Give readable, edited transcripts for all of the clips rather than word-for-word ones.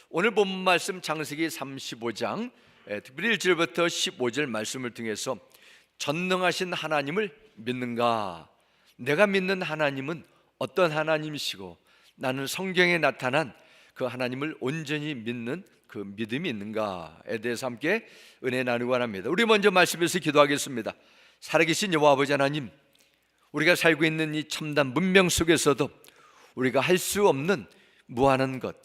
오늘 본문 말씀 창세기 35장 특별히 1절부터 15절 말씀을 통해서 전능하신 하나님을 믿는가? 내가 믿는 하나님은 어떤 하나님이시고 나는 성경에 나타난 그 하나님을 온전히 믿는 그 믿음이 있는가에 대해서 함께 은혜 나누고 합니다. 우리 먼저 말씀에서 기도하겠습니다. 살아계신 여호와 아버지 하나님, 우리가 살고 있는 이 첨단 문명 속에서도 우리가 할 수 없는 무한한 것,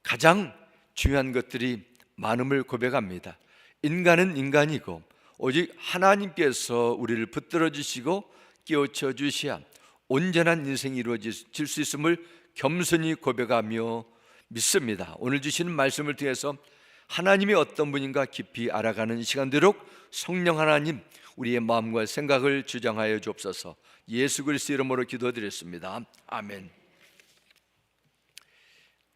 가장 중요한 것들이 많음을 고백합니다. 인간은 인간이고 오직 하나님께서 우리를 붙들어 주시고 깨우쳐 주셔야 온전한 인생이 이루어질 수 있음을 겸손히 고백하며 믿습니다. 오늘 주시는 말씀을 통해서 하나님이 어떤 분인가 깊이 알아가는 시간 되도록 성령 하나님 우리의 마음과 생각을 주장하여 주옵소서. 예수 그리스도 이름으로 기도드렸습니다. 아멘.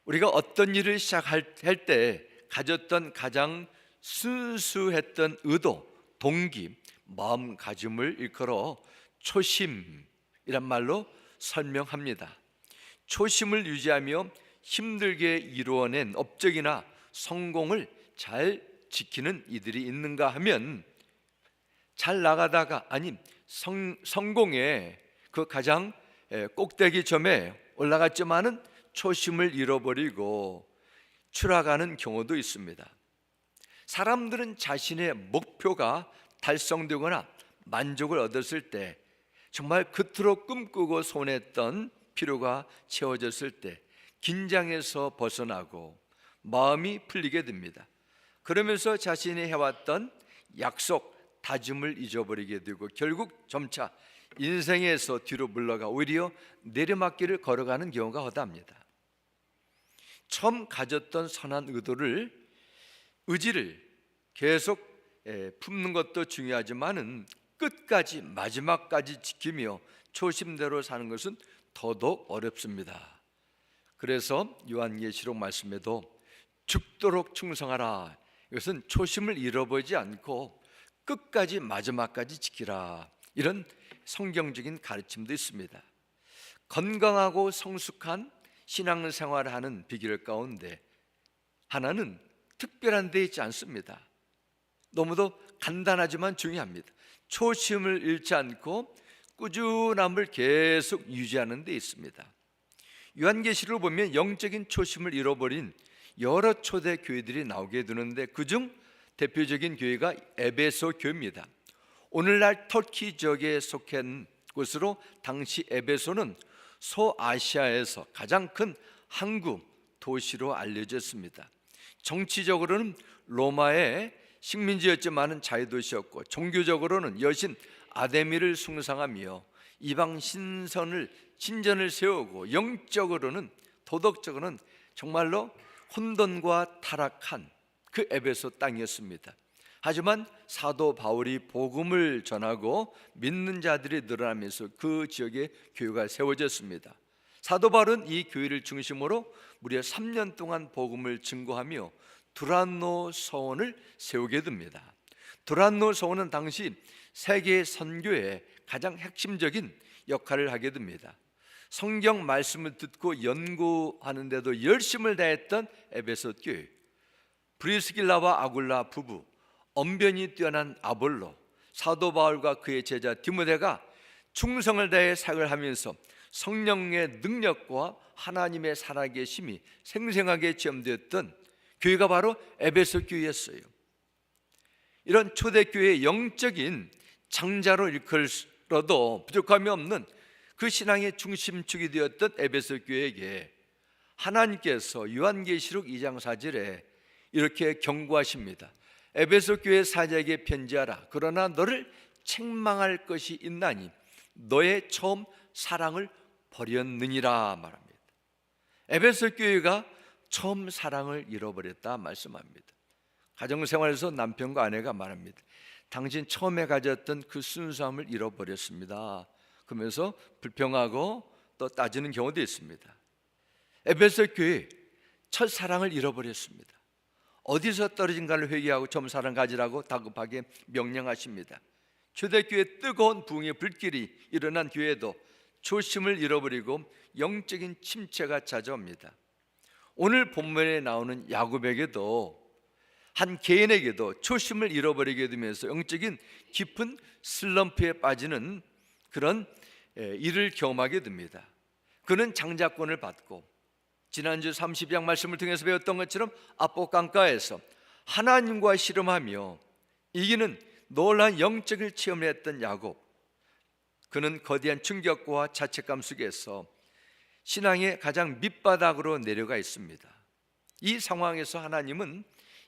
우리가 어떤 일을 시작할 때 가졌던 가장 순수했던 의도, 동기, 마음가짐을 일컬어 초심이란 말로 설명합니다. 초심을 유지하며 힘들게 이루어낸 업적이나 성공을 잘 지키는 이들이 있는가 하면 잘 나가다가 성공의 그 가장 꼭대기 점에 올라갔지만은 초심을 잃어버리고 추락하는 경우도 있습니다. 사람들은 자신의 목표가 달성되거나 만족을 얻었을 때, 정말 그토록 꿈꾸고 소원했던 필요가 채워졌을 때 긴장에서 벗어나고 마음이 풀리게 됩니다. 그러면서 자신이 해왔던 약속, 다짐을 잊어버리게 되고 결국 점차 인생에서 뒤로 물러가 오히려 내리막길을 걸어가는 경우가 허다합니다. 처음 가졌던 선한 의지를 계속 품는 것도 중요하지만은 끝까지 마지막까지 지키며 초심대로 사는 것은 더더욱 어렵습니다. 그래서 요한계시록 말씀에도 죽도록 충성하라, 이것은 초심을 잃어버리지 않고 끝까지 마지막까지 지키라, 이런 성경적인 가르침도 있습니다. 건강하고 성숙한 신앙생활을 하는 비결 가운데 하나는 특별한 데 있지 않습니다. 너무도 간단하지만 중요합니다. 초심을 잃지 않고 꾸준함을 계속 유지하는 데 있습니다. 요한계시록을 보면 영적인 초심을 잃어버린 여러 초대 교회들이 나오게 되는데 그중 대표적인 교회가 에베소 교회입니다. 오늘날 터키 지역에 속한 곳으로 당시 에베소는 소아시아에서 가장 큰 항구 도시로 알려졌습니다. 정치적으로는 로마의 식민지였지만 자유도시였고, 종교적으로는 여신 아데미를 숭상하며 이방 신전을 세우고, 영적으로는 도덕적으로는 정말로 혼돈과 타락한 그 에베소 땅이었습니다. 하지만 사도 바울이 복음을 전하고 믿는 자들이 늘어나면서 그 지역에 교회가 세워졌습니다. 사도 바울은 이 교회를 중심으로 무려 3년 동안 복음을 증거하며 두란노 서원을 세우게 됩니다. 두란노 서원은 당시 세계 선교의 가장 핵심적인 역할을 하게 됩니다. 성경 말씀을 듣고 연구하는 데도 열심을 다했던 에베소 교회, 브리스길라와 아굴라 부부, 언변이 뛰어난 아볼로, 사도 바울과 그의 제자 디모데가 충성을 다해 사역을 하면서 성령의 능력과 하나님의 살아계심이 생생하게 체험되었던 교회가 바로 에베소 교회였어요. 이런 초대교회의 영적인 장자로 일컬어도 부족함이 없는 그 신앙의 중심축이 되었던 에베소 교회에게 하나님께서 요한계시록 2장 4절에 이렇게 경고하십니다. 에베소 교회 사자에게 편지하라. 그러나 너를 책망할 것이 있나니 너의 처음 사랑을 버렸느니라 말합니다. 에베소 교회가 처음 사랑을 잃어버렸다 말씀합니다. 가정생활에서 남편과 아내가 말합니다. 당신 처음에 가졌던 그 순수함을 잃어버렸습니다. 그러면서 불평하고 또 따지는 경우도 있습니다. 에베소 교회 첫 사랑을 잃어버렸습니다. 어디서 떨어진가를 회개하고 처음 사랑 가지라고 다급하게 명령하십니다. 초대교회 뜨거운 부흥의 불길이 일어난 교회도 초심을 잃어버리고 영적인 침체가 찾아옵니다. 오늘 본문에 나오는 야곱에게도, 한 개인에게도 초심을 잃어버리게 되면서 영적인 깊은 슬럼프에 빠지는 그런 일을 경험하게 됩니다. 그는 장자권을 받고 지난주 30장 말씀을 통해서 배웠던 것처럼 압복 강가에서 하나님과 씨름하며 이기는 놀라운 영적인 체험을 했던 야곱, 그는 거대한 충격과 자책감 속에서 신앙의 가장 밑바닥으로 내려가 있습니다. 이 상황에서 하나님은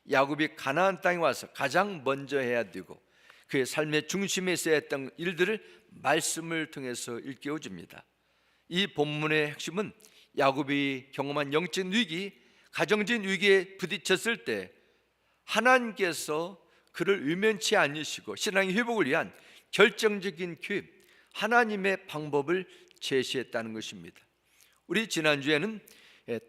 야곱이 가나안 땅에 와서 가장 먼저 해야 되고 그의 삶의 중심에 있어야 했던 일들을 말씀을 통해서 일깨워 줍니다. 이 본문의 핵심은 야곱이 경험한 영적인 위기, 가정적인 위기에 부딪혔을 때 하나님께서 그를 의면치 않으시고 신앙의 회복을 위한 결정적인 기회, 하나님의 방법을 제시했다는 것입니다. 우리 지난주에는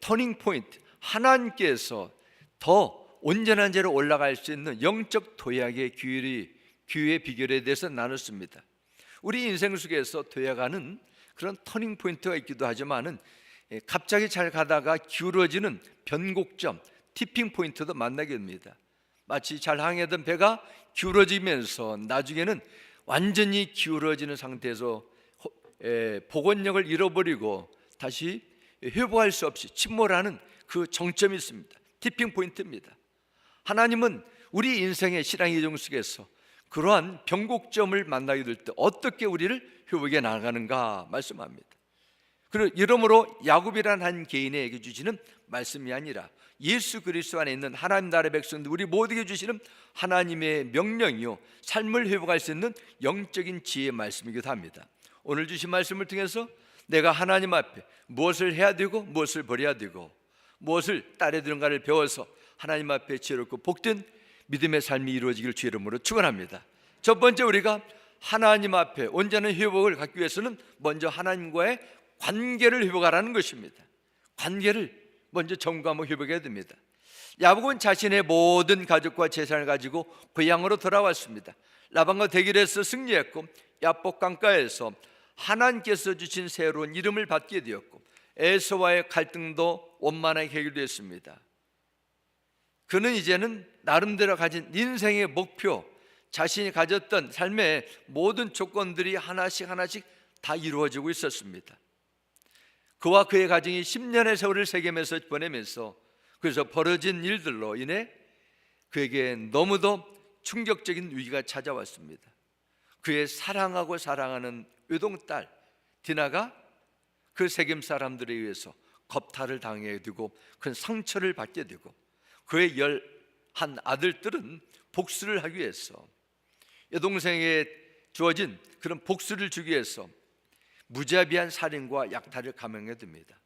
터닝 포인트, 하나님께서 더 온전한 자로 올라갈 수 있는 영적 도약의 기회의 비결에 대해서 나눴습니다. 우리 인생 속에서 도약하는 그런 터닝 포인트가 있기도 하지만은 갑자기 잘 가다가 기울어지는 변곡점, 티핑 포인트도 만나게 됩니다. 마치 잘 항해던 배가 기울어지면서 나중에는 완전히 기울어지는 상태에서 복원력을 잃어버리고 다시 회복할 수 없이 침몰하는 그 정점이 있습니다. 티핑 포인트입니다. 하나님은 우리 인생의 신앙의 여정 속에서 그러한 변곡점을 만나게 될 때 어떻게 우리를 회복해 나가는가 말씀합니다. 그리고 이러므로 야곱이라는 한 개인에게 주시는 말씀이 아니라 예수 그리스도 안에 있는 하나님 나라의 백성들, 우리 모두에게 주시는 하나님의 명령이요, 삶을 회복할 수 있는 영적인 지혜의 말씀이기도 합니다. 오늘 주신 말씀을 통해서 내가 하나님 앞에 무엇을 해야 되고 무엇을 버려야 되고 무엇을 따라야 되는가를 배워서 하나님 앞에 지혜롭고 복된 믿음의 삶이 이루어지길 주의 이름으로 축원합니다. 첫 번째, 우리가 하나님 앞에 온전한 회복을 갖기 위해서는 먼저 하나님과의 관계를 회복하라는 것입니다. 관계를 먼저 점검하고 회복해야 됩니다. 야곱은 자신의 모든 가족과 재산을 가지고 고향으로 돌아왔습니다. 라반과 대결해서 승리했고 야복 강가에서 하나님께서 주신 새로운 이름을 받게 되었고 에서와의 갈등도 원만하게 해결됐습니다. 그는 이제는 나름대로 가진 인생의 목표, 자신이 가졌던 삶의 모든 조건들이 하나씩 다 이루어지고 있었습니다. 그와 그의 가정이 10년의 세월을 세겜에서 보내면서 그래서 벌어진 일들로 인해 그에게 너무도 충격적인 위기가 찾아왔습니다. 그의 사랑하고 사랑하는 외동딸 디나가 그 세겜 사람들에 의해서 겁탈을 당하게 되고 큰 상처를 받게 되고 그의 11 아들들은 복수를 하기 위해서 여동생에게 주어진 그런 복수를 주기 위해서 무자비한 살인과 약탈을 감행해 듭니다.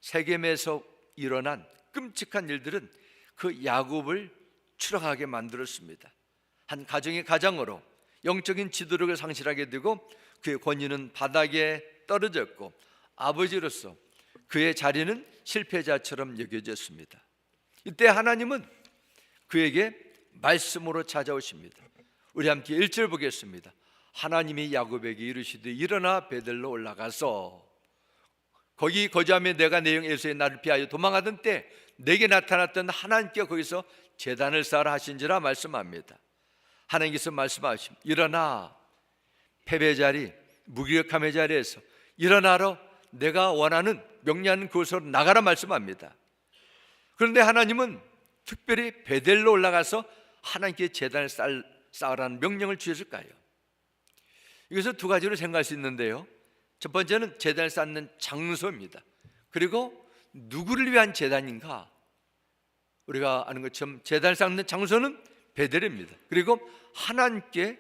세겜에서 일어난 끔찍한 일들은 그 야곱을 추락하게 만들었습니다. 한 가정의 가장으로 영적인 지도력을 상실하게 되고 그의 권위는 바닥에 떨어졌고 아버지로서 그의 자리는 실패자처럼 여겨졌습니다. 이때 하나님은 그에게 말씀으로 찾아오십니다. 우리 함께 1절 보겠습니다. 하나님이 야곱에게 이르시되 일어나 베들로 올라가서 거기 거주하며 내가 내 형 에서의 나를 피하여 도망하던 때 내게 나타났던 하나님께 거기서 제단을 쌓으라 하신지라 말씀합니다. 하나님께서 말씀하십니다. 일어나 패배 자리, 무기력함의 자리에서 일어나러 내가 원하는 명령하는 그곳으로 나가라 말씀합니다. 그런데 하나님은 특별히 베델로 올라가서 하나님께 제단을 쌓으라는 명령을 주셨을까요? 이것을 두 가지로 생각할 수 있는데요. 첫 번째는 제단을 쌓는 장소입니다. 그리고 누구를 위한 제단인가? 우리가 아는 것처럼 제단을 쌓는 장소는 베델입니다. 그리고 하나님께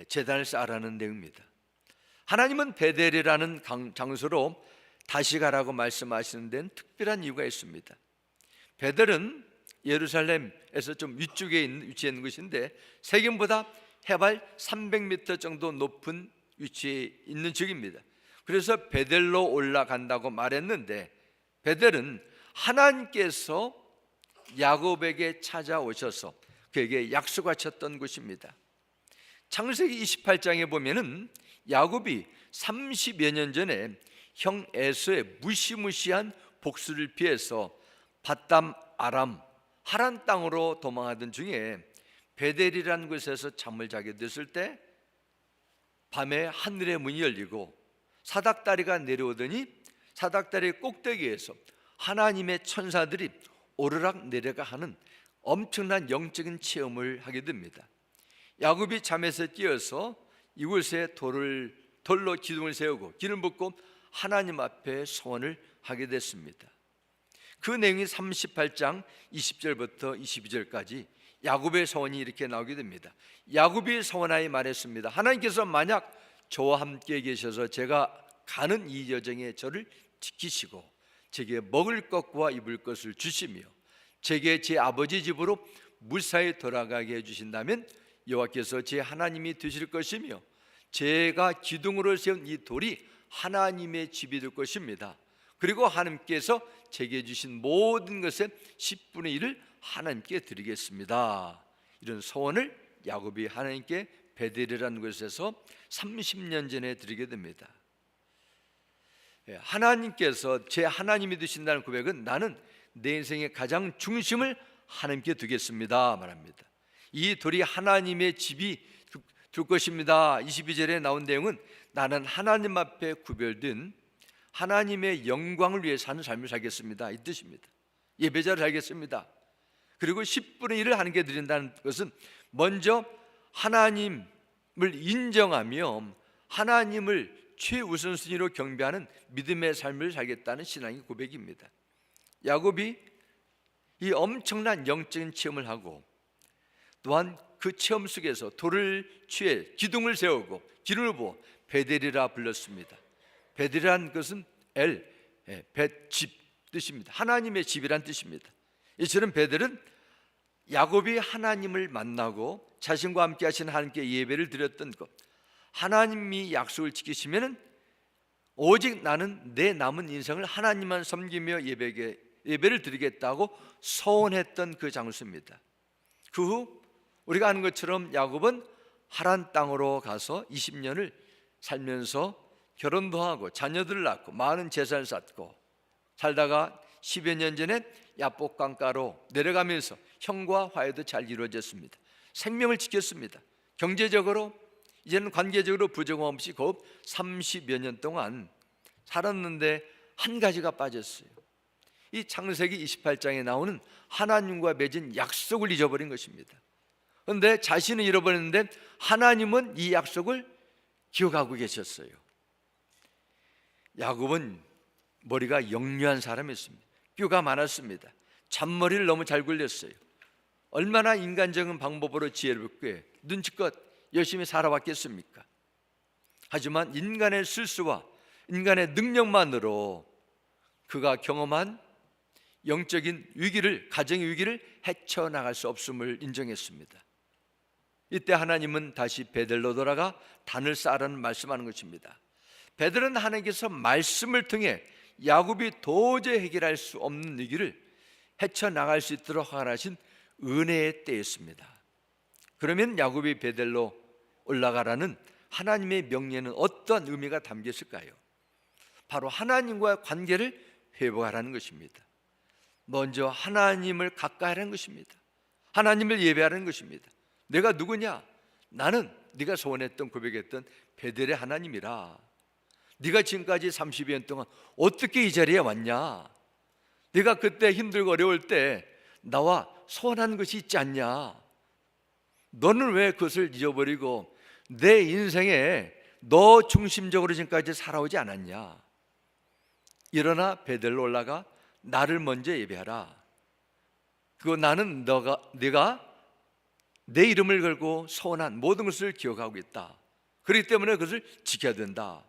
제단을 쌓으라는 내용입니다. 하나님은 베델이라는 장소로 다시 가라고 말씀하시는 데는 특별한 이유가 있습니다. 베델은 예루살렘에서 좀 위쪽에 위치해 있는 것인데 세겜보다 해발 300m 정도 높은 위치에 있는 지역입니다. 그래서 베델로 올라간다고 말했는데 베델은 하나님께서 야곱에게 찾아오셔서 그에게 약속하셨던 곳입니다. 창세기 28장에 보면은 야곱이 30여 년 전에 형 에서의 무시무시한 복수를 피해서 밧담 아람 하란 땅으로 도망하던 중에 베델이라는 곳에서 잠을 자게 됐을 때 밤에 하늘의 문이 열리고 사닥다리가 내려오더니 사닥다리 꼭대기에서 하나님의 천사들이 오르락 내려가 하는 엄청난 영적인 체험을 하게 됩니다. 야곱이 잠에서 깨어서 이곳에 돌로 기둥을 세우고 기름 붓고 하나님 앞에 소원을 하게 됐습니다. 그 내용이 38장 20절부터 22절까지 야곱의 소원이 이렇게 나오게 됩니다. 야곱이 소원하여 말했습니다. 하나님께서 만약 저와 함께 계셔서 제가 가는 이 여정에 저를 지키시고 제게 먹을 것과 입을 것을 주시며 제게 제 아버지 집으로 무사히 돌아가게 해주신다면 여호와께서 제 하나님이 되실 것이며 제가 기둥으로 세운 이 돌이 하나님의 집이 될 것입니다. 그리고 하나님께서 제게 주신 모든 것의 10분의 1을 하나님께 드리겠습니다. 이런 소원을 야곱이 하나님께 베델이라는 곳에서 30년 전에 드리게 됩니다. 하나님께서 제 하나님이 되신다는 고백은 나는 내 인생의 가장 중심을 하나님께 두겠습니다 말합니다. 이 돌이 하나님의 집이 될 것입니다. 22절에 나온 내용은 나는 하나님 앞에 구별된 하나님의 영광을 위해 사는 삶을 살겠습니다 이 뜻입니다. 예배자를 살겠습니다. 그리고 10분의 1을 하나님께 드린다는 것은 먼저 하나님을 인정하며 하나님을 최우선순위로 경배하는 믿음의 삶을 살겠다는 신앙의 고백입니다. 야곱이 이 엄청난 영적인 체험을 하고 또한 그 체험 속에서 돌을 취해 기둥을 세우고 기름을 부어 베델이라 불렀습니다. 베델이라는 것은 집 뜻입니다. 하나님의 집이란 뜻입니다. 이처럼 베델은 야곱이 하나님을 만나고 자신과 함께 하신 하나님께 예배를 드렸던 것, 하나님이 약속을 지키시면 오직 나는 내 남은 인생을 하나님만 섬기며 예배를 드리겠다고 서원했던 그 장소입니다. 그 후 우리가 아는 것처럼 야곱은 하란 땅으로 가서 20년을 살면서 결혼도 하고 자녀들을 낳고 많은 재산을 쌓고 살다가 10여 년 전에 야복 강가로 내려가면서 형과 화해도 잘 이루어졌습니다. 생명을 지켰습니다. 경제적으로 이제는 관계적으로 부정함 없이 곧 30여 년 동안 살았는데 한 가지가 빠졌어요. 이 창세기 28장에 나오는 하나님과 맺은 약속을 잊어버린 것입니다. 그런데 자신은 잃어버렸는데 하나님은 이 약속을 기억하고 계셨어요. 야곱은 머리가 영리한 사람이었습니다. 뼈가 많았습니다. 잔머리를 너무 잘 굴렸어요. 얼마나 인간적인 방법으로 지혜롭게 눈치껏 열심히 살아왔겠습니까? 하지만 인간의 실수와 인간의 능력만으로 그가 경험한 영적인 위기를, 가정의 위기를 헤쳐나갈 수 없음을 인정했습니다. 이때 하나님은 다시 베델로 돌아가 단을 쌓으라는 말씀하는 것입니다. 베델은 하나님께서 말씀을 통해 야곱이 도저히 해결할 수 없는 위기를 헤쳐나갈 수 있도록 허락하신 은혜의 때였습니다. 그러면 야곱이 베델로 올라가라는 하나님의 명령에는 어떤 의미가 담겨 있을까요? 바로 하나님과의 관계를 회복하라는 것입니다. 먼저 하나님을 가까이 하라는 것입니다. 하나님을 예배하라는 것입니다. 내가 누구냐? 나는 네가 소원했던 고백했던 베델의 하나님이라. 네가 지금까지 30여 년 동안 어떻게 이 자리에 왔냐? 네가 그때 힘들고 어려울 때 나와 소원한 것이 있지 않냐? 너는 왜 그것을 잊어버리고 내 인생에 너 중심적으로 지금까지 살아오지 않았냐? 일어나 베델로 올라가 나를 먼저 예배하라. 그리고 나는 네가 내 이름을 걸고 소원한 모든 것을 기억하고 있다. 그렇기 때문에 그것을 지켜야 된다.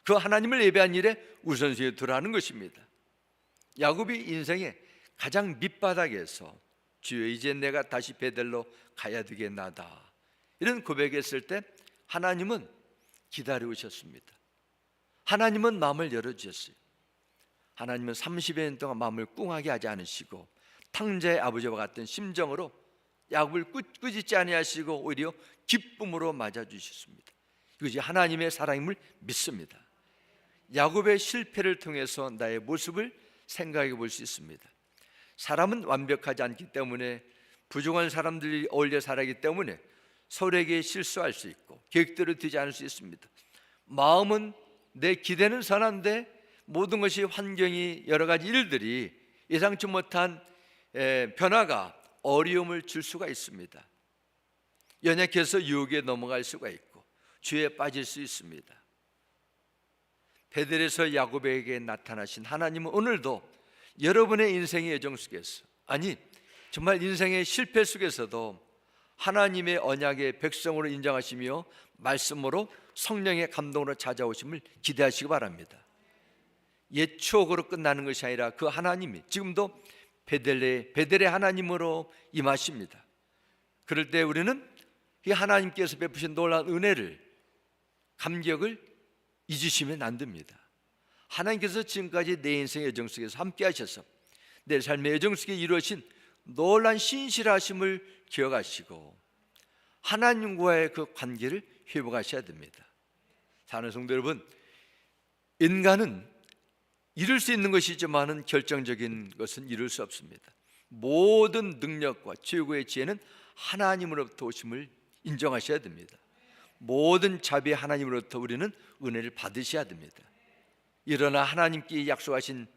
그 하나님을 예배한 일에 우선순위에 두라는 것입니다. 야곱이 인생의 가장 밑바닥에서 주여 이제 내가 다시 베델로 가야 되겠나다 이런 고백했을 때 하나님은 기다리셨습니다. 하나님은 마음을 열어주셨어요. 하나님은 30여 년 동안 마음을 꿍하게 하지 않으시고 탕자의 아버지와 같은 심정으로 야곱을 꾸짖지 아니하시고 오히려 기쁨으로 맞아주셨습니다. 이것이 하나님의 사랑임을 믿습니다. 야곱의 실패를 통해서 나의 모습을 생각해 볼 수 있습니다. 사람은 완벽하지 않기 때문에 부족한 사람들이 어울려 살아가기 때문에 서로에게 실수할 수 있고 계획대로 되지 않을 수 있습니다. 마음은 내 기대는 선한데 모든 것이 환경이 여러 가지 일들이 예상치 못한 변화가 어려움을 줄 수가 있습니다. 연약해서 유혹에 넘어갈 수가 있고 죄에 빠질 수 있습니다. 베델에서 야곱에게 나타나신 하나님은 오늘도 여러분의 인생의 여정 속에서, 아니 정말 인생의 실패 속에서도 하나님의 언약의 백성으로 인정하시며 말씀으로 성령의 감동으로 찾아오심을 기대하시기 바랍니다. 옛 추억으로 끝나는 것이 아니라 그 하나님이 지금도 베델의 하나님으로 임하십니다. 그럴 때 우리는 이 하나님께서 베푸신 놀라운 은혜를, 감격을 잊으시면 안 됩니다. 하나님께서 지금까지 내 인생의 여정 속에서 함께 하셔서 내 삶의 여정 속에 이루어진 놀라운 신실하심을 기억하시고 하나님과의 그 관계를 회복하셔야 됩니다. 사랑하는 성도 여러분, 인간은 이룰 수 있는 것이지만은 결정적인 것은 이룰 수 없습니다. 모든 능력과 최고의 지혜는 하나님으로부터 오심을 인정하셔야 됩니다. 모든 자비의 하나님으로부터 우리는 은혜를 받으셔야 됩니다. 일어나 하나님께 약속하신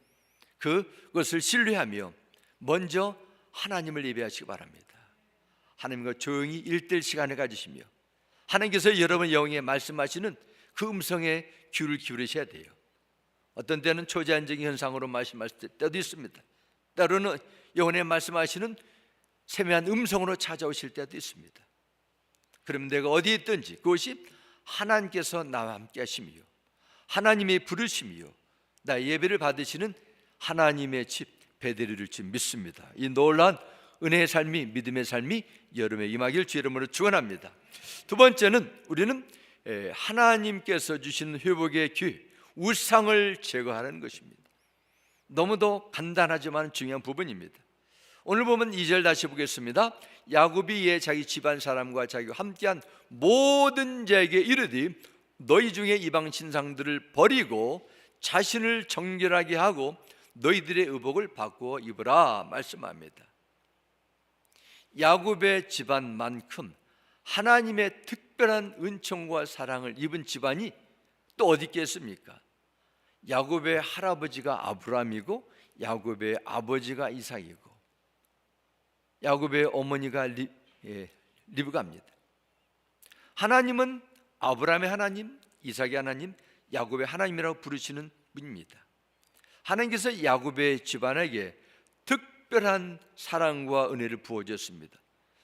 그것을 신뢰하며 먼저 하나님을 예배하시기 바랍니다. 하나님과 조용히 1:1 시간을 가지시며 하나님께서 여러분 영에 말씀하시는 그 음성에 귀를 기울이셔야 돼요. 어떤 때는 초자연적인 현상으로 말씀하실 때도 있습니다. 때로는 영혼에 말씀하시는 세미한 음성으로 찾아오실 때도 있습니다. 그럼 내가 어디에 있든지 그것이 하나님께서 나와 함께 하시며 하나님의 부르심이요 나의 예배를 받으시는 하나님의 집 베델일 줄 믿습니다. 이 놀라운 은혜의 삶이, 믿음의 삶이 여러분에 임하길 주 이름으로 축원합니다. 두 번째는 우리는 하나님께서 주시는 회복의 기회, 우상을 제거하는 것입니다. 너무도 간단하지만 중요한 부분입니다. 오늘 보면 2절 다시 보겠습니다. 야곱이 이에 자기 집안 사람과 자기와 함께한 모든 자에게 이르되 너희 중에 이방 신상들을 버리고 자신을 정결하게 하고 너희들의 의복을 바꾸어 입으라 말씀합니다. 야곱의 집안만큼 하나님의 특별한 은총과 사랑을 입은 집안이 또 어디 있겠습니까? 야곱의 할아버지가 아브라함이고 야곱의 아버지가 이삭이고 야곱의 어머니가 리브가입니다. 하나님은 아브라함의 하나님, 이삭의 하나님, 야곱의 하나님이라고 부르시는 분입니다. 하나님께서 야곱의 집안에게 특별한 사랑과 은혜를 부어줬습니다.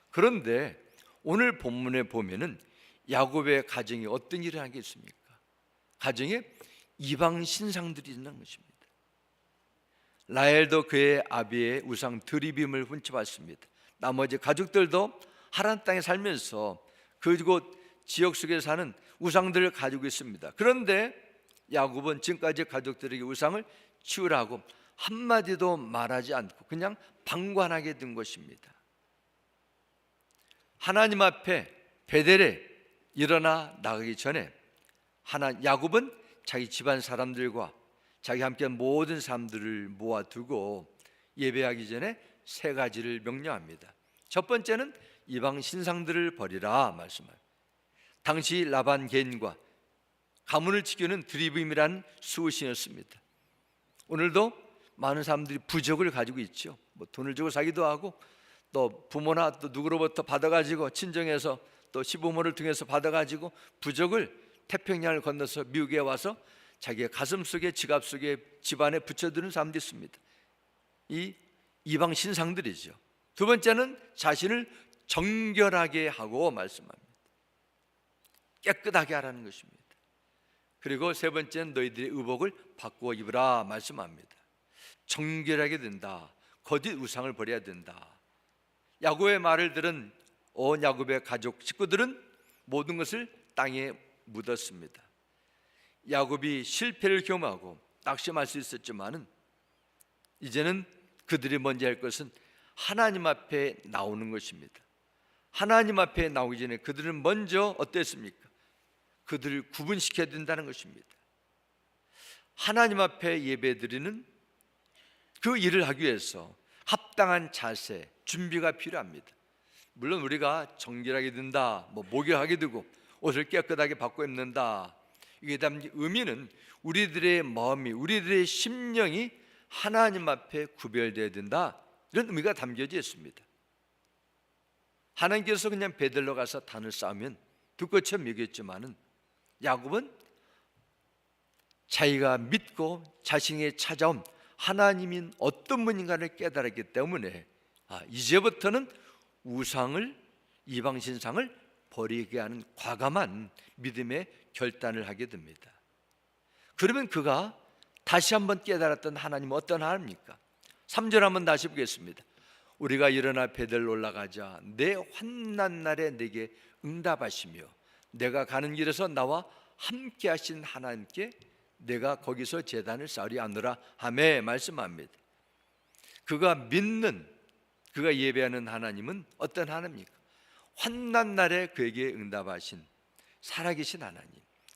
그런데 오늘 본문에 보면은 야곱의 가정에 어떤 일을 하겠습니까? 가정에 이방 신상들이 있는 것입니다. 라헬도 그의 아비의 우상 드리빔을 훔쳐봤습니다. 나머지 가족들도 하란 땅에 살면서 그곳 지역 속에 사는 우상들을 가지고 있습니다. 그런데 야곱은 지금까지 가족들에게 우상을 치우라고 한마디도 말하지 않고 그냥 방관하게 된 것입니다. 하나님 앞에 베델에 일어나 나가기 전에 야곱은 자기 집안 사람들과 자기 함께한 모든 사람들을 모아두고 예배하기 전에 3가지를 명령합니다. 첫 번째는 이방 신상들을 버리라 말씀합니다. 당시 라반 개인과 가문을 지키는 드리빔이라는 수호신이었습니다. 오늘도 많은 사람들이 부적을 가지고 있죠. 뭐 돈을 주고 사기도 하고 또 부모나 또 누구로부터 받아가지고 친정에서 또 시부모를 통해서 받아가지고 부적을 태평양을 건너서 미국에 와서 자기의 가슴 속에 지갑 속에 집안에 붙여두는 사람도 있습니다. 이 이방 신상들이죠. 두 번째는 자신을 정결하게 하고 말씀합니다. 깨끗하게 하라는 것입니다. 그리고 세 번째는 너희들의 의복을 바꾸어 입으라 말씀합니다. 정결하게 된다. 거짓 우상을 버려야 된다. 야곱의 말을 들은 온 야곱의 가족 식구들은 모든 것을 땅에 묻었습니다. 야곱이 실패를 경험하고 낙심할 수 있었지만은 이제는 그들이 먼저 할 것은 하나님 앞에 나오는 것입니다. 하나님 앞에 나오기 전에 그들은 먼저 어땠습니까? 그들을 구분시켜야 된다는 것입니다. 하나님 앞에 예배드리는 그 일을 하기 위해서 합당한 자세, 준비가 필요합니다. 물론 우리가 정결하게 된다, 목욕하게 되고 옷을 깨끗하게 바꿔 입는다, 이게 담긴 의미는 우리들의 마음이, 우리들의 심령이 하나님 앞에 구별되어야 된다, 이런 의미가 담겨져 있습니다. 하나님께서 그냥 베들로 가서 단을 쌓으면 들꽃처럼 여겼지만은 야곱은 자기가 믿고 자신에게 찾아온 하나님인 어떤 분인가를 깨달았기 때문에 이제부터는 우상을, 이방 신상을 버리게 하는 과감한 믿음의 결단을 하게 됩니다. 그러면 그가 다시 한번 깨달았던 하나님은 어떤 하나님입니까? 3절 한번 다시 보겠습니다. 우리가 일어나 베델로 올라가자 내 환난 날에 내게 응답하시며 내가 가는 길에서 나와 함께 하신 하나님께 내가 거기서 제단을 쌓으리 하노라 하며 말씀합니다. 그가 믿는, 그가 예배하는 하나님은 어떤 하나님입니까? 환난 날에 그에게 응답하신 살아계신 하나님,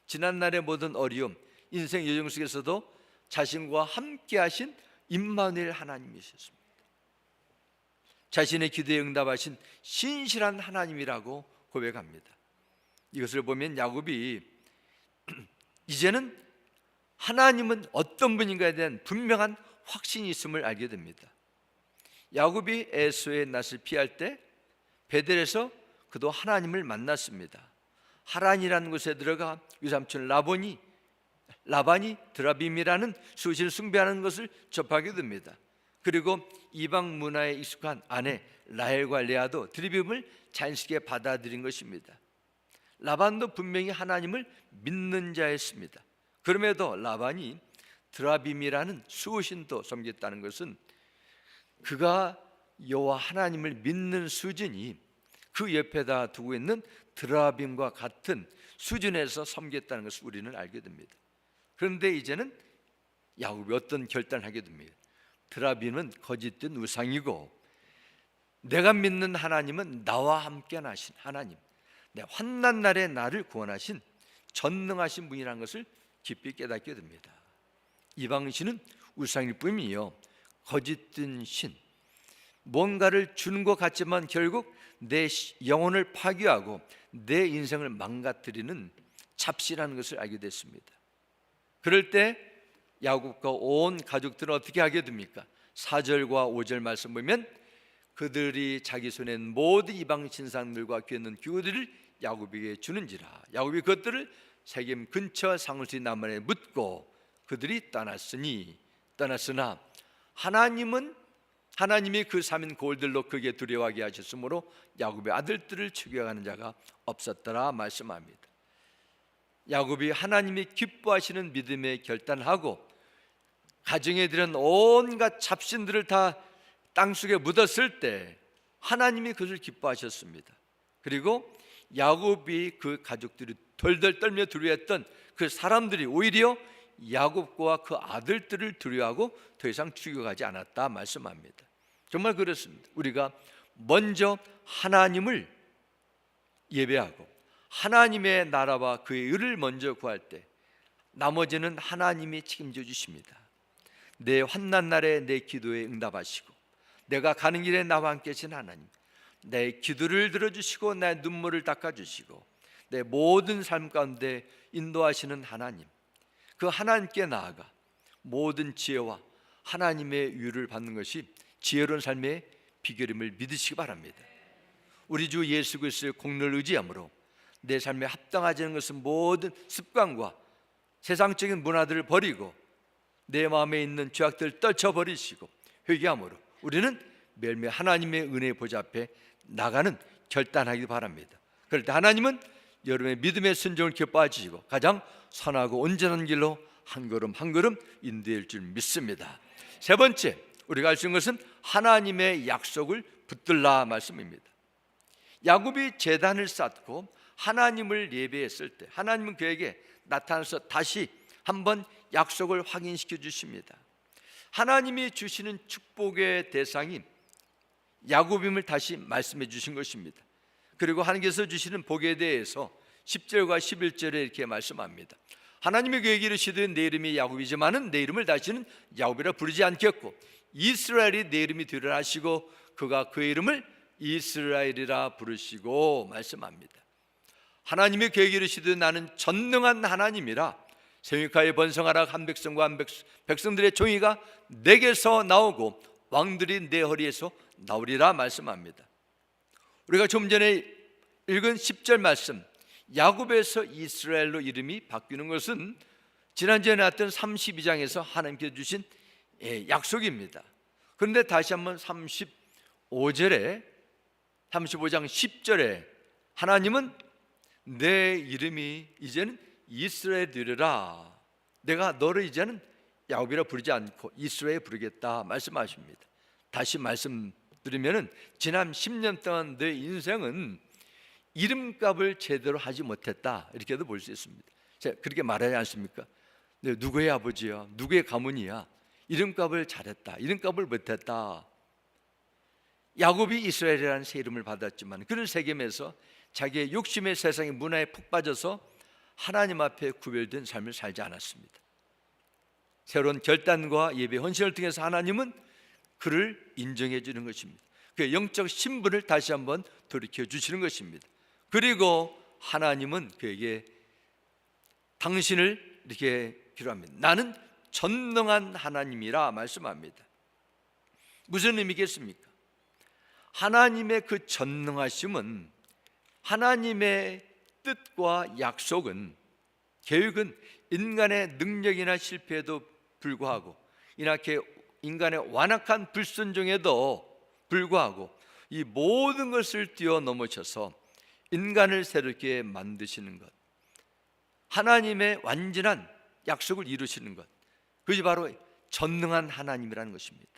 지난날의 모든 어려움, 인생 여정 속에서도 자신과 함께 하신 임마누엘 하나님이셨습니다. 자신의 기도에 응답하신 신실한 하나님이라고 고백합니다. 이것을 보면 야곱이 이제는 하나님은 어떤 분인가에 대한 분명한 확신이 있음을 알게 됩니다. 야곱이 에서의 낯을 피할 때 베델에서 그도 하나님을 만났습니다. 하란이라는 곳에 들어가 외삼촌 라반이 드라빔이라는 수신을 숭배하는 것을 접하게 됩니다. 그리고 이방 문화에 익숙한 아내 라헬과 레아도 드라빔을 자연스럽게 받아들인 것입니다. 라반도 분명히 하나님을 믿는 자였습니다. 그럼에도 라반이 드라빔이라는 수신도 섬겼다는 것은 그가 여호와 하나님을 믿는 수준이 그 옆에다 두고 있는 드라빔과 같은 수준에서 섬겼다는 것을 우리는 알게 됩니다. 그런데 이제는 야곱이 어떤 결단을 하게 됩니다. 드라빔은 거짓된 우상이고 내가 믿는 하나님은 나와 함께 하신 하나님, 내 환난 날에 나를 구원하신 전능하신 분이라는 것을 깊이 깨닫게 됩니다. 이방신은 우상일 뿐이요 거짓된 신, 뭔가를 주는 것 같지만 결국 내 영혼을 파괴하고 내 인생을 망가뜨리는 잡신이라는 것을 알게 됐습니다. 그럴 때 야곱과 온 가족들은 어떻게 하게 됩니까? 4절과 5절 말씀 보면 그들이 자기 손에 모든 이방 신상들과 귀했는 기구들을 야곱에게 주는지라 야곱이 그것들을 세겜 근처 상수리 나무에 묻고 그들이 떠났으나 하나님이 그 삼인 고을들로 그에게 두려워하게 하셨으므로 야곱의 아들들을 죽여가는 자가 없었더라 말씀합니다. 야곱이 하나님이 기뻐하시는 믿음의 결단을 하고 가정에 들은 온갖 잡신들을 다 땅속에 묻었을 때 하나님이 그것을 기뻐하셨습니다. 그리고 야곱이 그 가족들이 덜덜 떨며 두려워했던 그 사람들이 오히려 야곱과 그 아들들을 두려워하고 더 이상 죽여가지 않았다 말씀합니다. 정말 그렇습니다. 우리가 먼저 하나님을 예배하고 하나님의 나라와 그의 의를 먼저 구할 때 나머지는 하나님이 책임져 주십니다. 내 환난 날에 내 기도에 응답하시고 내가 가는 길에 나와 함께 하신 하나님, 내 기도를 들어주시고 내 눈물을 닦아주시고 내 모든 삶 가운데 인도하시는 하나님, 그 하나님께 나아가 모든 지혜와 하나님의 유를 받는 것이 지혜로운 삶의 비결임을 믿으시기 바랍니다. 우리 주 예수 그리스도의 공로를 의지함으로 내 삶에 합당하지 않은 것은 모든 습관과 세상적인 문화들을 버리고 내 마음에 있는 죄악들을 떨쳐버리시고 회개함으로 우리는 매일매일 하나님의 은혜의 보좌 앞에 나가는 결단하기 바랍니다. 그럴 때 하나님은 여러분의 믿음의 순종을 기뻐해 주시고 가장 선하고 온전한 길로 한 걸음 한 걸음 인도할 줄 믿습니다. 세 번째, 우리가 알 수 있는 것은 하나님의 약속을 붙들라 말씀입니다. 야곱이 제단을 쌓고 하나님을 예배했을 때 하나님은 그에게 나타나서 다시 한번 약속을 확인시켜 주십니다. 하나님이 주시는 축복의 대상이 야곱임을 다시 말씀해 주신 것입니다. 그리고 하나님께서 주시는 복에 대해서 10절과 11절에 이렇게 말씀합니다. 하나님이 그에게 이르시되 내 이름이 야곱이지만은 내 이름을 다시는 야곱이라 부르지 않겠고 이스라엘이 내 이름이 되리라 하시고 그가 그의 이름을 이스라엘이라 부르시고 말씀합니다. 하나님이 그에게 이르시되 나는 전능한 하나님이라 생육하여 번성하라. 한 백성과 한 백성들의 종이가 내게서 나오고 왕들이 내 허리에서 나오리라 말씀합니다. 우리가 좀 전에 읽은 10절 말씀, 야곱에서 이스라엘로 이름이 바뀌는 것은 지난주에 나왔던 32장에서 하나님께서 주신 약속입니다. 그런데 다시 한번 35장 10절에 하나님은 내 이름이 이제는 이스라엘 되리라, 내가 너를 이제는 야곱이라 부르지 않고 이스라엘 부르겠다 말씀하십니다. 다시 말씀드리면 지난 10년 동안 내 인생은 이름값을 제대로 하지 못했다, 이렇게도 볼 수 있습니다. 제가 그렇게 말하지 않습니까? 누구의 아버지야, 누구의 가문이야, 이름값을 잘했다, 이름값을 못했다. 야곱이 이스라엘이라는 새 이름을 받았지만 그는 세겜에서 자기의 욕심의 세상의 문화에 푹 빠져서 하나님 앞에 구별된 삶을 살지 않았습니다. 새로운 결단과 예배 헌신을 통해서 하나님은 그를 인정해 주는 것입니다. 그 영적 신분을 다시 한번 돌이켜 주시는 것입니다. 그리고 하나님은 그에게 당신을 이렇게 기록합니다. 나는 전능한 하나님이라 말씀합니다. 무슨 의미겠습니까? 하나님의 그 전능하심은, 하나님의 뜻과 약속은, 계획은 인간의 능력이나 실패에도 불구하고, 이렇게 인간의 완악한 불순종에도 불구하고 이 모든 것을 뛰어넘으셔서 인간을 새롭게 만드시는 것, 하나님의 완전한 약속을 이루시는 것, 그것이 바로 전능한 하나님이라는 것입니다.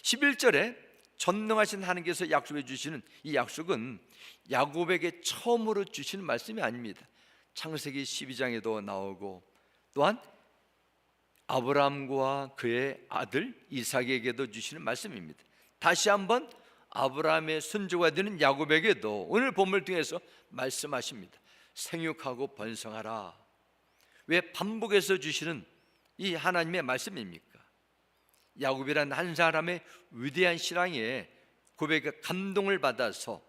11절에 전능하신 하나님께서 약속해 주시는 이 약속은 야곱에게 처음으로 주시는 말씀이 아닙니다. 창세기 12장에도 나오고 또한 아브라함과 그의 아들 이삭에게도 주시는 말씀입니다. 다시 한번 아브라함의 손주가 되는 야곱에게도 오늘 본문을 통해서 말씀하십니다. 생육하고 번성하라. 왜 반복해서 주시는 이 하나님의 말씀입니까? 야곱이란 한 사람의 위대한 신앙에 고백에 감동을 받아서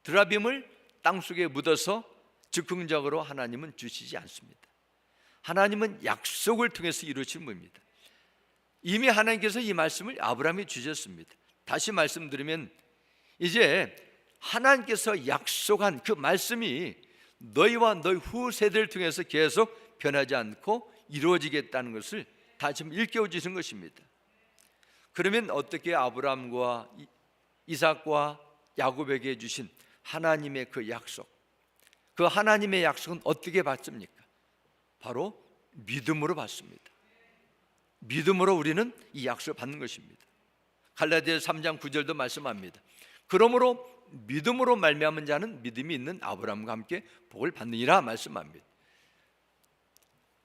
드라빔을 땅속에 묻어서 즉흥적으로 하나님은 주시지 않습니다. 하나님은 약속을 통해서 이루시는 분입니다. 이미 하나님께서 이 말씀을 아브라함에 주셨습니다. 다시 말씀드리면 이제 하나님께서 약속한 그 말씀이 너희와 너희 후세대를 통해서 계속 변하지 않고 이루어지겠다는 것을 다시 일깨워 주시는 것입니다. 그러면 어떻게 아브라함과 이삭과 야곱에게 주신 하나님의 그 약속, 그 하나님의 약속은 어떻게 받습니까? 바로 믿음으로 받습니다. 믿음으로 우리는 이 약속을 받는 것입니다. 갈라디아서 3장 9절도 말씀합니다. 그러므로 믿음으로 말미암은 자는 믿음이 있는 아브라함과 함께 복을 받느니라 말씀합니다.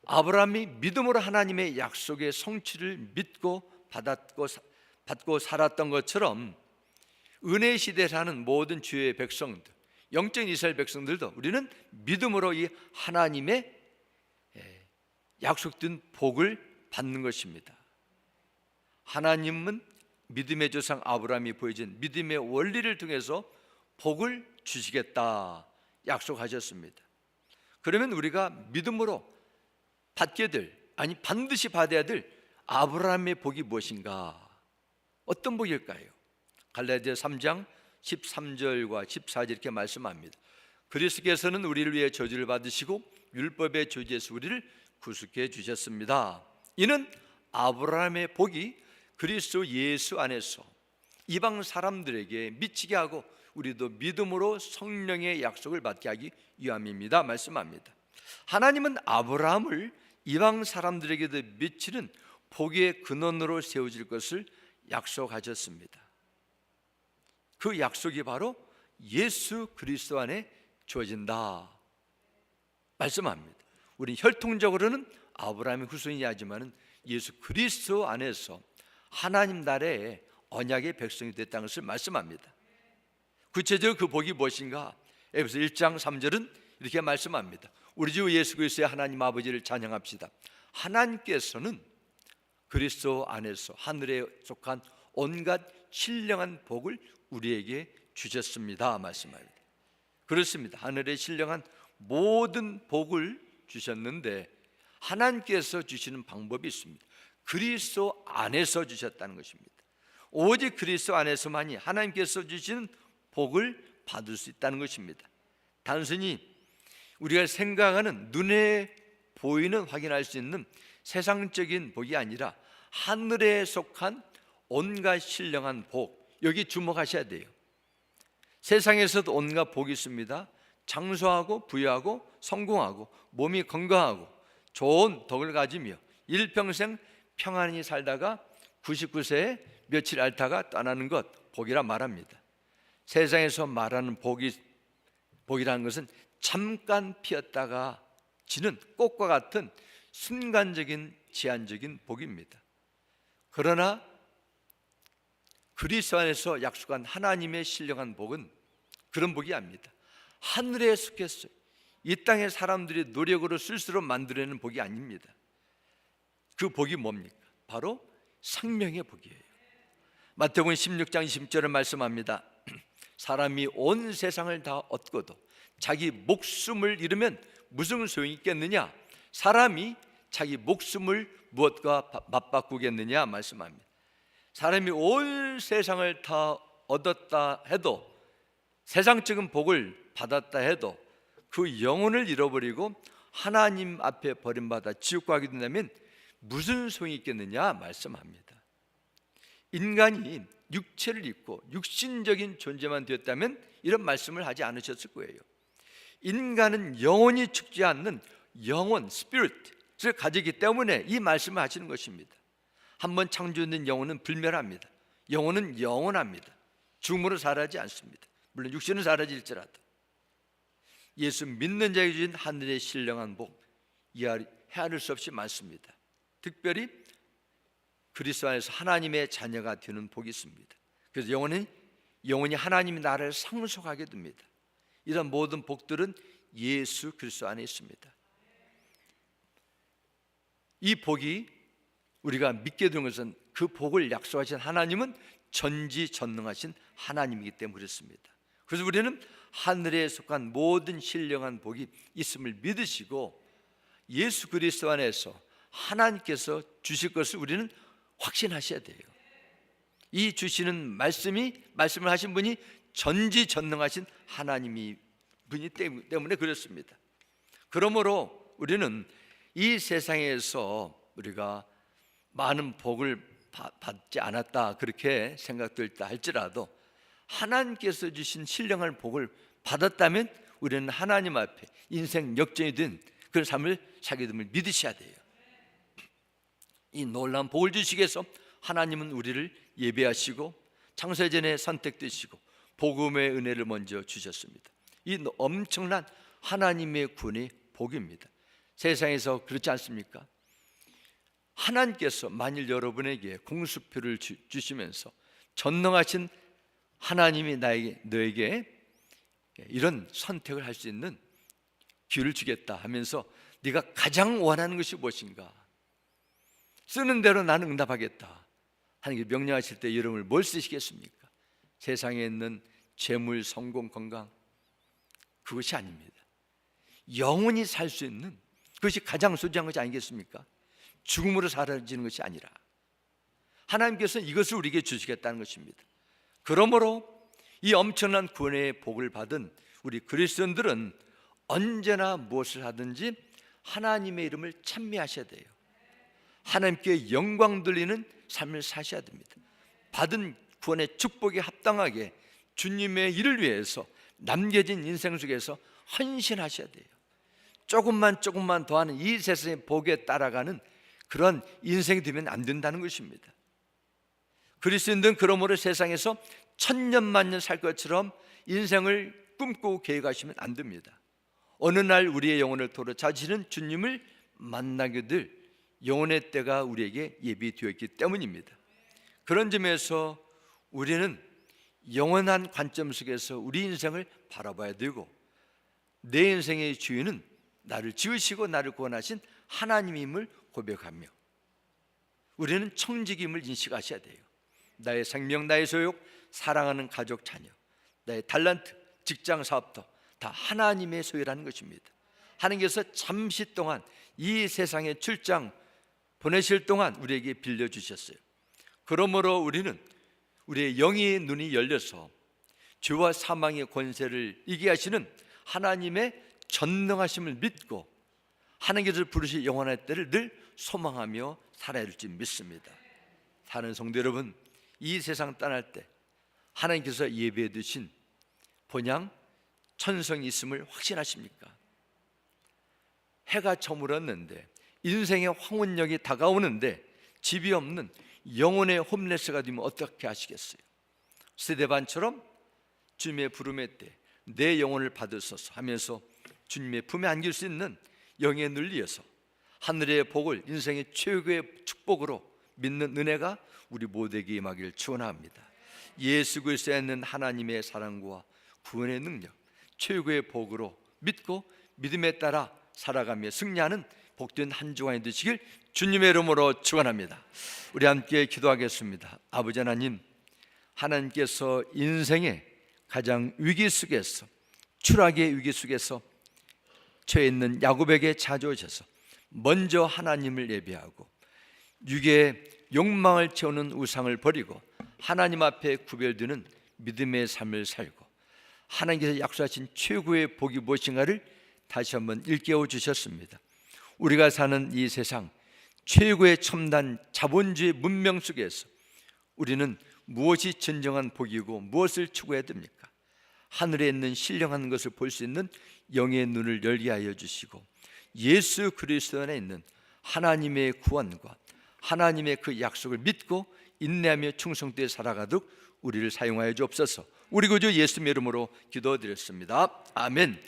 아브라함이 믿음으로 하나님의 약속의 성취를 믿고 받고 살았던 것처럼 은혜의 시대에 사는 모든 주의 백성들, 영적인 이스라엘 백성들도 우리는 믿음으로 이 하나님의 약속된 복을 받는 것입니다. 하나님은 믿음의 조상 아브라함이 보여준 믿음의 원리를 통해서 복을 주시겠다 약속하셨습니다. 그러면 우리가 믿음으로 받게 될, 아니 반드시 받아야 될 아브라함의 복이 무엇인가? 어떤 복일까요? 갈라디아서 3장 13절과 14절 이렇게 말씀합니다. 그리스도께서는 우리를 위해 저주를 받으시고 율법의 저주에서 우리를 구속해 주셨습니다. 이는 아브라함의 복이 그리스도 예수 안에서 이방 사람들에게 미치게 하고 우리도 믿음으로 성령의 약속을 받게 하기 위함입니다 말씀합니다. 하나님은 아브라함을 이방 사람들에게도 미치는 복의 근원으로 세워질 것을 약속하셨습니다. 그 약속이 바로 예수 그리스도 안에 주어진다 말씀합니다. 우리 혈통적으로는 아브라함의 후손이야 하지만 예수 그리스도 안에서 하나님 나라의 언약의 백성이 됐다는 것을 말씀합니다. 구체적으로 그 복이 무엇인가? 에베소 1장 3절은 이렇게 말씀합니다. 우리 주 예수 그리스도의 하나님 아버지를 찬양합시다. 하나님께서는 그리스도 안에서 하늘에 속한 온갖 신령한 복을 우리에게 주셨습니다 말씀합니다. 그렇습니다. 하늘에 신령한 모든 복을 주셨는데 하나님께서 주시는 방법이 있습니다. 그리스도 안에서 주셨다는 것입니다. 오직 그리스도 안에서만이 하나님께서 주시는 복을 받을 수 있다는 것입니다. 단순히 우리가 생각하는 눈에 보이는 확인할 수 있는 세상적인 복이 아니라 하늘에 속한 온갖 신령한 복, 여기 주목하셔야 돼요. 세상에서도 온갖 복이 있습니다. 장수하고 부유하고 성공하고 몸이 건강하고 좋은 덕을 가지며 일평생 평안히 살다가 99세에 며칠 앓다가 떠나는 것 복이라 말합니다. 세상에서 말하는 복이라는 것은 잠깐 피었다가 지는 꽃과 같은 순간적인 제한적인 복입니다. 그러나 그리스도 안에서 약속한 하나님의 신령한 복은 그런 복이 아닙니다. 하늘에 속했어요. 이 땅의 사람들이 노력으로 쓸수록 만들어내는 복이 아닙니다. 그 복이 뭡니까? 바로 생명의 복이에요. 마태복음 16장 20절에 말씀합니다. 사람이 온 세상을 다 얻고도 자기 목숨을 잃으면 무슨 소용이 있겠느냐? 사람이 자기 목숨을 무엇과 맞바꾸겠느냐 말씀합니다. 사람이 온 세상을 다 얻었다 해도, 세상적인 복을 받았다 해도 그 영혼을 잃어버리고 하나님 앞에 버림받아 지옥 가게 된다면 무슨 소용이 있겠느냐 말씀합니다. 인간이 육체를 입고 육신적인 존재만 되었다면 이런 말씀을 하지 않으셨을 거예요. 인간은 영혼이 죽지 않는 영혼, 스피릿을 가지기 때문에 이 말씀을 하시는 것입니다. 한번 창조된 영혼은 불멸합니다. 영혼은 영원합니다. 죽음으로 사라지지 않습니다. 물론 육신은 사라질지라도. 예수 믿는 자에게 주신 하늘의 신령한 복, 헤아릴 수 없이 많습니다. 특별히 그리스도 안에서 하나님의 자녀가 되는 복이 있습니다. 그래서 영혼이 하나님의 나라를 상속하게 됩니다. 이런 모든 복들은 예수 그리스도 안에 있습니다. 이 복이 우리가 믿게 되는 것은 그 복을 약속하신 하나님은 전지전능하신 하나님이기 때문에 그렇습니다. 그래서 우리는 하늘에 속한 모든 신령한 복이 있음을 믿으시고 예수 그리스도 안에서 하나님께서 주실 것을 우리는 확신하셔야 돼요. 이 주시는 말씀을 하신 분이 전지전능하신 하나님이 분이 때문에 그렇습니다. 그러므로 우리는 이 세상에서 우리가 많은 복을 받지 않았다 그렇게 생각될다 할지라도 하나님께서 주신 신령한 복을 받았다면 우리는 하나님 앞에 인생 역전이 된 그런 삶을 살게 됨을 믿으셔야 돼요. 이 놀라운 복을 주시기 위해서 하나님은 우리를 예배하시고 창세전에 선택되시고 복음의 은혜를 먼저 주셨습니다. 이 엄청난 하나님의 구원의 복입니다. 세상에서 그렇지 않습니까? 하나님께서 만일 여러분에게 공수표를 주시면서 전능하신 하나님이 너에게 이런 선택을 할 수 있는 기회를 주겠다 하면서 네가 가장 원하는 것이 무엇인가? 쓰는 대로 나는 응답하겠다 하나님께 명령하실 때 여러분을 뭘 쓰시겠습니까? 세상에 있는 재물, 성공, 건강 그것이 아닙니다. 영원히 살 수 있는 그것이 가장 소중한 것이 아니겠습니까? 죽음으로 사라지는 것이 아니라 하나님께서는 이것을 우리에게 주시겠다는 것입니다. 그러므로 이 엄청난 구원의 복을 받은 우리 그리스도인들은 언제나 무엇을 하든지 하나님의 이름을 찬미하셔야 돼요. 하나님께 영광 돌리는 삶을 사셔야 됩니다. 받은 구원의 축복에 합당하게 주님의 일을 위해서 남겨진 인생 속에서 헌신하셔야 돼요. 조금만 더 하는 이 세상의 복에 따라가는 그런 인생이 되면 안 된다는 것입니다. 그리스도인들은 그러므로 세상에서 천년만년 살 것처럼 인생을 꿈꾸고 계획하시면 안 됩니다. 어느 날 우리의 영혼을 도로 찾으시는 주님을 만나게 될 영혼의 때가 우리에게 예비되어 있기 때문입니다. 그런 점에서 우리는 영원한 관점 속에서 우리 인생을 바라봐야 되고 내 인생의 주인은 나를 지으시고 나를 구원하신 하나님임을 고백하며 우리는 청직임을 인식하셔야 돼요. 나의 생명, 나의 소욕, 사랑하는 가족, 자녀, 나의 달란트, 직장, 사업도 다 하나님의 소유라는 것입니다. 하나님께서 잠시 동안 이 세상에 출장 보내실 동안 우리에게 빌려주셨어요. 그러므로 우리는 우리의 영의 눈이 열려서 죄와 사망의 권세를 이기게 하시는 하나님의 전능하심을 믿고 하나님께서 부르실 영원한 때를 늘 소망하며 살아야 할지 믿습니다. 사는 성도 여러분, 이 세상 떠날 때 하나님께서 예배해 두신 본향 천성이 있음을 확신하십니까? 해가 저물었는데 인생의 황혼역이 다가오는데 집이 없는 영혼의 홈레스가 되면 어떻게 하시겠어요? 스데반처럼 주님의 부름의 때 내 영혼을 받으소서 하면서 주님의 품에 안길 수 있는 영에 눌리어서 하늘의 복을 인생의 최고의 축복으로 믿는 은혜가 우리 모두에게 임하기를 축원합니다. 예수 그리스도에 있는 하나님의 사랑과 구원의 능력, 최고의 복으로 믿고 믿음에 따라 살아가며 승리하는 복된 한 주간이 되시길 주님의 이름으로 축원합니다. 우리 함께 기도하겠습니다. 아버지 하나님, 하나님께서 인생의 가장 위기 속에서, 추락의 위기 속에서 처해 있는 야곱에게 찾아오셔서 먼저 하나님을 예배하고 육의 욕망을 채우는 우상을 버리고 하나님 앞에 구별되는 믿음의 삶을 살고 하나님께서 약속하신 최고의 복이 무엇인가를 다시 한번 일깨워 주셨습니다. 우리가 사는 이 세상 최고의 첨단 자본주의 문명 속에서 우리는 무엇이 진정한 복이고 무엇을 추구해야 됩니까? 하늘에 있는 신령한 것을 볼 수 있는 영의 눈을 열게 하여 주시고 예수 그리스도 안에 있는 하나님의 구원과 하나님의 그 약속을 믿고 인내하며 충성되어 살아가도록 우리를 사용하여 주옵소서. 우리 구주 예수님의 이름으로 기도드렸습니다. 아멘.